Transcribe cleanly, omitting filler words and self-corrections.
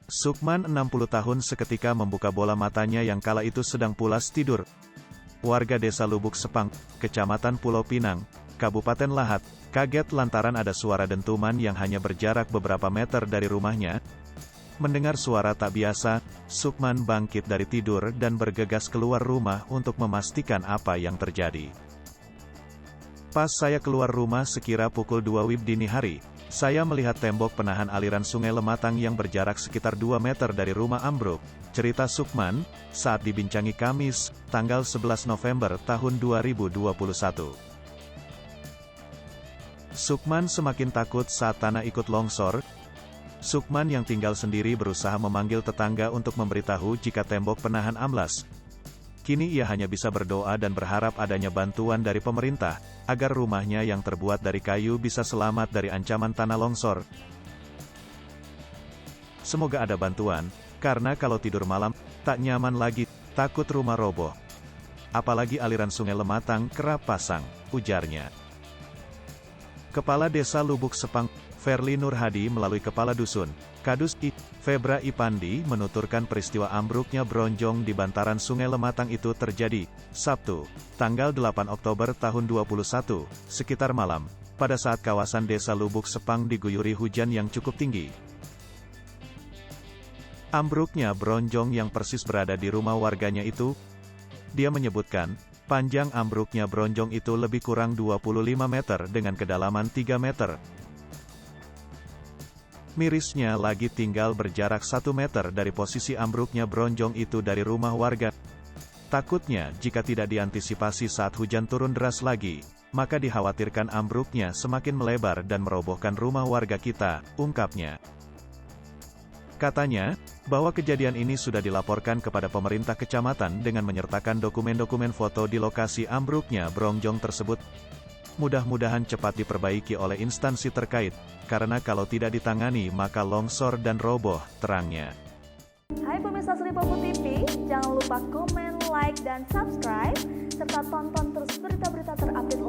Sukman 60 tahun seketika membuka bola matanya yang kala itu sedang pulas tidur. Warga desa Lubuk Sepang, Kecamatan Pulau Pinang, Kabupaten Lahat, kaget lantaran ada suara dentuman yang hanya berjarak beberapa meter dari rumahnya. Mendengar suara tak biasa, Sukman bangkit dari tidur dan bergegas keluar rumah untuk memastikan apa yang terjadi. Pas saya keluar rumah sekira pukul 2 WIB dini hari, saya melihat tembok penahan aliran sungai Lematang yang berjarak sekitar 2 meter dari rumah ambruk, cerita Sukman, saat dibincangi Kamis, tanggal 11 November tahun 2021. Sukman semakin takut saat tanah ikut longsor. Sukman yang tinggal sendiri berusaha memanggil tetangga untuk memberitahu jika tembok penahan amblas. Kini ia hanya bisa berdoa dan berharap adanya bantuan dari pemerintah, agar rumahnya yang terbuat dari kayu bisa selamat dari ancaman tanah longsor. Semoga ada bantuan, karena kalau tidur malam, tak nyaman lagi, takut rumah roboh. Apalagi aliran sungai Lematang kerap pasang, ujarnya. Kepala Desa Lubuk Sepang, Ferli Nurhadi melalui Kepala Dusun, Kadus I, Febra Ipandi menuturkan peristiwa ambruknya bronjong di bantaran sungai Lematang itu terjadi, Sabtu, tanggal 8 Oktober tahun 2021, sekitar malam, pada saat kawasan Desa Lubuk Sepang diguyuri hujan yang cukup tinggi. Ambruknya bronjong yang persis berada di rumah warganya itu, dia menyebutkan, panjang ambruknya bronjong itu lebih kurang 25 meter dengan kedalaman 3 meter. Mirisnya lagi tinggal berjarak 1 meter dari posisi ambruknya bronjong itu dari rumah warga. Takutnya jika tidak diantisipasi saat hujan turun deras lagi, maka dikhawatirkan ambruknya semakin melebar dan merobohkan rumah warga kita, ungkapnya. Katanya, bahwa kejadian ini sudah dilaporkan kepada pemerintah kecamatan dengan menyertakan dokumen-dokumen foto di lokasi ambruknya bronjong tersebut. Mudah-mudahan cepat diperbaiki oleh instansi terkait, karena kalau tidak ditangani maka longsor dan roboh, terangnya. Hai pemirsa Sri Popo TV, jangan lupa komen, like, dan subscribe, serta tonton terus berita-berita terupdate